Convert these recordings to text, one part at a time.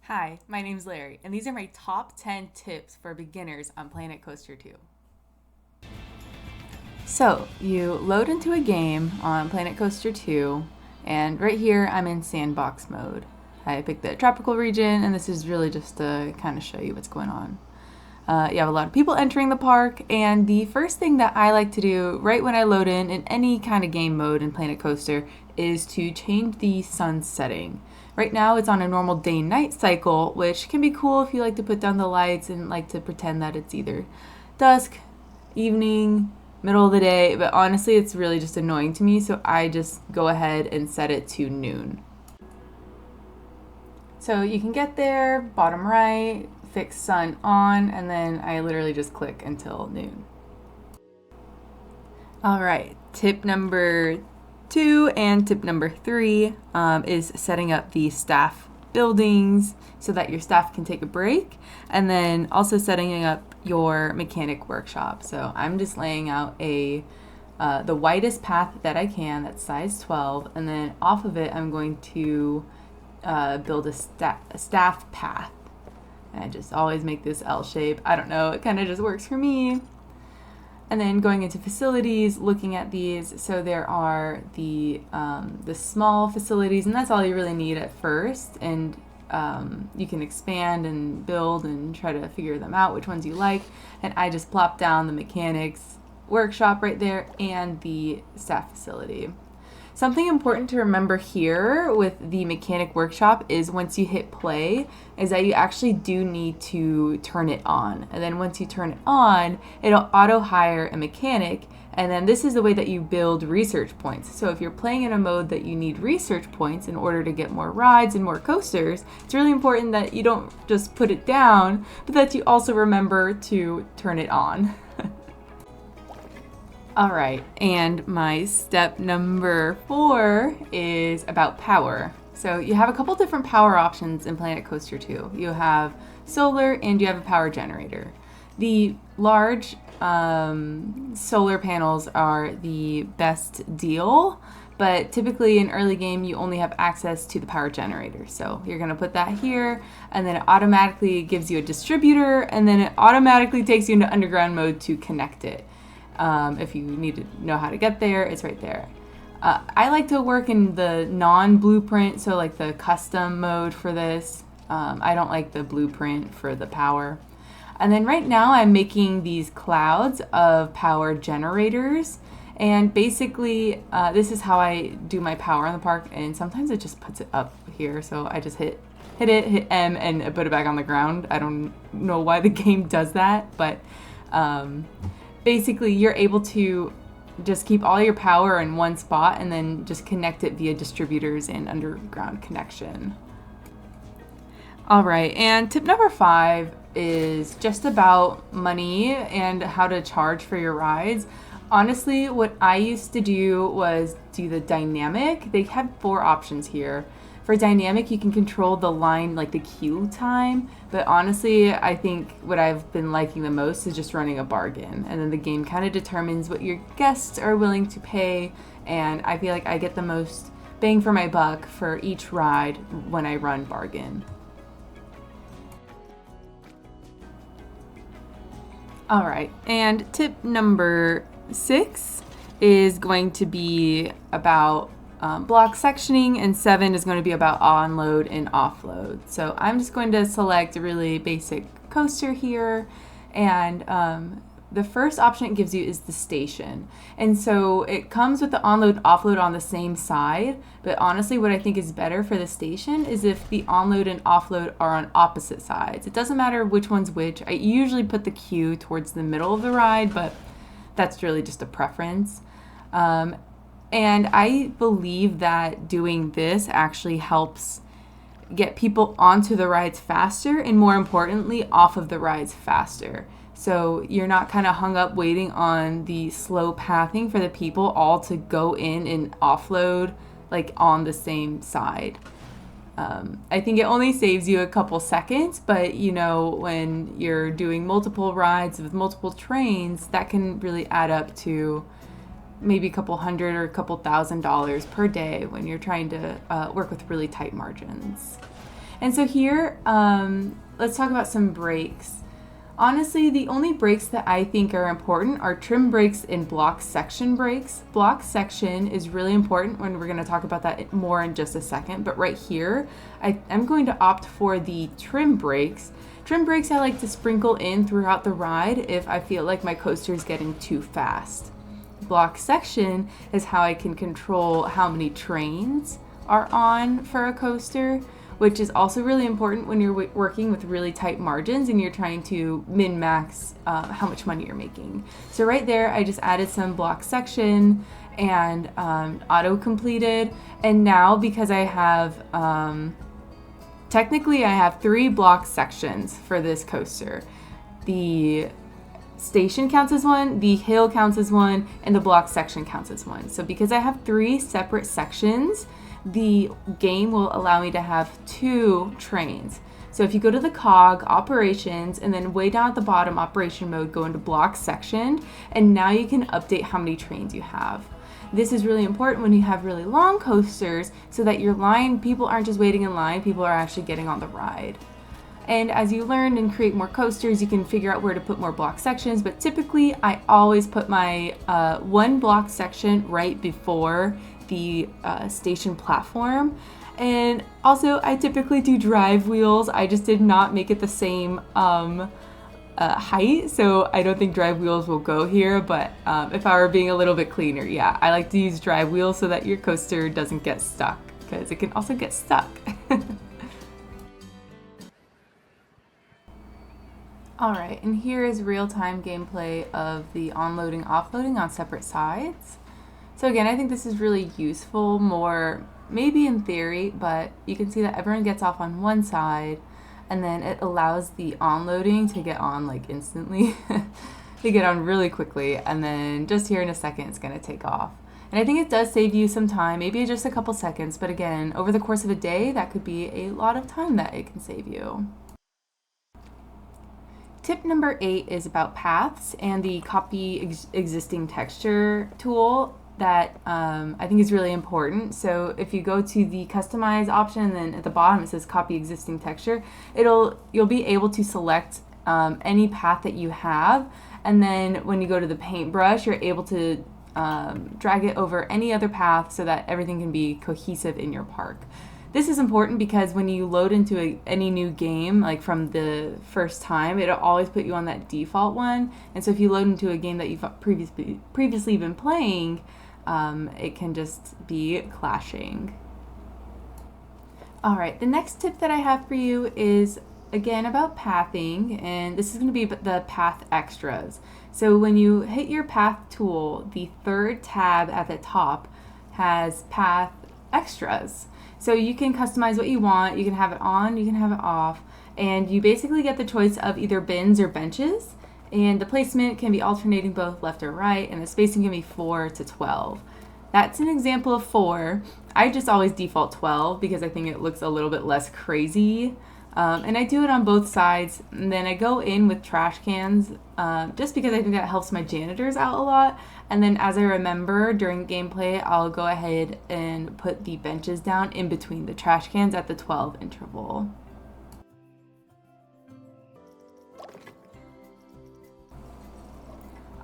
Hi, my name's Larry, and these are my top 10 tips for beginners on Planet Coaster 2. So, you load into a game on Planet Coaster 2, and right here I'm in sandbox mode. I picked the tropical region, and this is really just to kind of show you what's going on. You have a lot of people entering the park, and the first thing that I like to do right when I load in any kind of game mode in Planet Coaster is to change the sun setting. Right now it's on a normal day-night cycle, which can be cool if you like to put down the lights and like to pretend that it's either dusk, evening, middle of the day, but honestly it's really just annoying to me, so I just go ahead and set it to noon. So you can get there, bottom right, fix sun on, and then I literally just click until noon. All right, tip number 2 and tip number 3 is setting up the staff buildings so that your staff can take a break, and then also setting up your mechanic workshop. So I'm just laying out the widest path that I can, that's size 12, and then off of it I'm going to build a staff path. And I just always make this L shape. I don't know, it kind of just works for me. And then going into facilities, looking at these, so there are the small facilities, and that's all you really need at first. And you can expand and build and try to figure them out, which ones you like. And I just plop down the mechanics workshop right there and the staff facility. Something important to remember here with the mechanic workshop is once you hit play is that you actually do need to turn it on. And then once you turn it on, it'll auto hire a mechanic. And then this is the way that you build research points. So if you're playing in a mode that you need research points in order to get more rides and more coasters, it's really important that you don't just put it down, but that you also remember to turn it on. All right, and my step number 4 is about power. So you have a couple different power options in Planet Coaster 2. You have solar and you have a power generator. The large solar panels are the best deal, but typically in early game you only have access to the power generator. So you're gonna put that here, and then it automatically gives you a distributor, and then it automatically takes you into underground mode to connect it. If you need to know how to get there, it's right there. I like to work in the non-blueprint, so like the custom mode for this. I don't like the blueprint for the power. And then right now I'm making these clouds of power generators. And basically, this is how I do my power in the park. And sometimes it just puts it up here. So I just hit M, and put it back on the ground. I don't know why the game does that, but basically you're able to just keep all your power in one spot and then just connect it via distributors and underground connection. All right, and tip number 5 is just about money and how to charge for your rides. Honestly, what I used to do was do the dynamic. They have 4 options here. For dynamic, you can control the line, like the queue time, but honestly, I think what I've been liking the most is just running a bargain, and then the game kind of determines what your guests are willing to pay, and I feel like I get the most bang for my buck for each ride when I run bargain. All right, and tip number 6 is going to be about block sectioning, and 7 is going to be about onload and offload. So I'm just going to select a really basic coaster here, and the first option it gives you is the station. And so it comes with the onload offload on the same side, but honestly what I think is better for the station is if the onload and offload are on opposite sides. It doesn't matter which one's which. I usually put the queue towards the middle of the ride, but that's really just a preference. And I believe that doing this actually helps get people onto the rides faster, and more importantly, off of the rides faster. So you're not kind of hung up waiting on the slow pathing for the people all to go in and offload like on the same side. I think it only saves you a couple seconds, but you know, when you're doing multiple rides with multiple trains, that can really add up to maybe a couple hundred or a couple $1,000s per day when you're trying to work with really tight margins. And so here, let's talk about some brakes. Honestly, the only brakes that I think are important are trim brakes and block section brakes. Block section is really important when we're going to talk about that more in just a second. But right here, I'm going to opt for the trim brakes. Trim brakes I like to sprinkle in throughout the ride if I feel like my coaster is getting too fast. Block section is how I can control how many trains are on for a coaster, which is also really important when you're working with really tight margins and you're trying to min-max how much money you're making. So right there, I just added some block section and auto-completed. And now because I have, technically I have 3 block sections for this coaster. The station counts as one, the hill counts as one, and the block section counts as one. So because I have 3 separate sections, the game will allow me to have 2 trains. So if you go to the cog, operations, and then way down at the bottom, operation mode, go into block section, and now you can update how many trains you have. This is really important when you have really long coasters so that your line, people aren't just waiting in line, people are actually getting on the ride. And as you learn and create more coasters, you can figure out where to put more block sections, but typically I always put my 1 block section right before the station platform. And also I typically do drive wheels. I just did not make it the same height, so I don't think drive wheels will go here, but if I were being a little bit cleaner, yeah, I like to use drive wheels so that your coaster doesn't get stuck, because it can also get stuck. Alright, and here is real-time gameplay of the onloading, offloading on separate sides. So again, I think this is really useful, more maybe in theory, but you can see that everyone gets off on one side, and then it allows the onloading to get on like instantly. They get on really quickly, and then just here in a second it's going to take off. And I think it does save you some time, maybe just a couple seconds, but again, over the course of a day, that could be a lot of time that it can save you. Tip number 8 is about paths and the copy existing texture tool that I think is really important. So if you go to the customize option, and then at the bottom it says copy existing texture, you'll be able to select any path that you have, and then when you go to the paintbrush, you're able to drag it over any other path so that everything can be cohesive in your park. This is important because when you load into any new game, like from the first time, it'll always put you on that default one. And so if you load into a game that you've previously been playing, it can just be clashing. All right, the next tip that I have for you is again about pathing, and this is going to be the path extras. So when you hit your path tool, the 3rd tab at the top has path extras. So you can customize what you want. You can have it on, you can have it off, and you basically get the choice of either bins or benches, and the placement can be alternating both left or right, and the spacing can be 4 to 12. That's an example of 4. I just always default 12 because I think it looks a little bit less crazy. And I do it on both sides, and then I go in with trash cans just because I think that helps my janitors out a lot. And then as I remember during gameplay, I'll go ahead and put the benches down in between the trash cans at the 12 interval.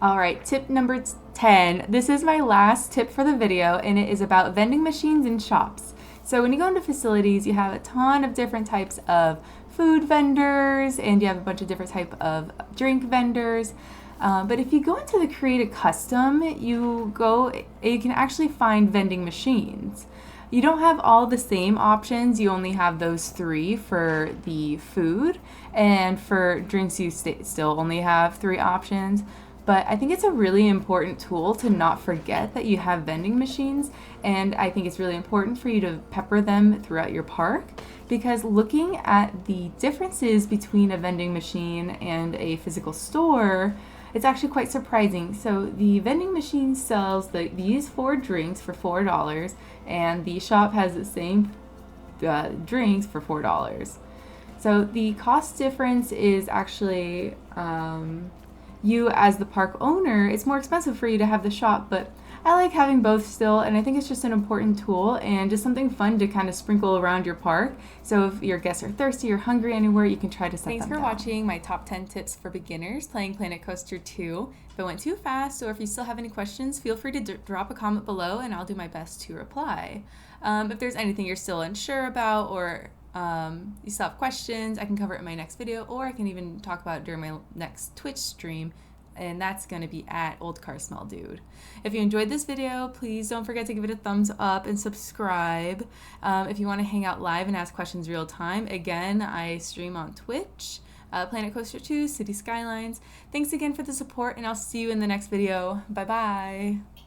Alright, tip number 10. This is my last tip for the video, and it is about vending machines in shops. So when you go into facilities, you have a ton of different types of food vendors, and you have a bunch of different types of drink vendors. But if you go into the Create a Custom, you can actually find vending machines. You don't have all the same options. You only have those 3 for the food, and for drinks you still only have 3 options. But I think it's a really important tool to not forget that you have vending machines, and I think it's really important for you to pepper them throughout your park, because looking at the differences between a vending machine and a physical store, it's actually quite surprising. So the vending machine sells these 4 drinks for $4, and the shop has the same drinks for $4. So the cost difference is actually you as the park owner, it's more expensive for you to have the shop, but I like having both still, and I think it's just an important tool and just something fun to kind of sprinkle around your park. So if your guests are thirsty or hungry anywhere, you can try to set them down. Thanks for watching my top 10 tips for beginners playing Planet Coaster 2. If it went too fast or if you still have any questions, feel free to drop a comment below and I'll do my best to reply. If there's anything you're still unsure about or you still have questions, I can cover it in my next video, or I can even talk about it during my next Twitch stream, and that's going to be at Old Car Smell Dude. If you enjoyed this video, please don't forget to give it a thumbs up and subscribe. If you want to hang out live and ask questions real time, again, I stream on Twitch, Planet Coaster 2, City Skylines. Thanks again for the support, and I'll see you in the next video. Bye-bye.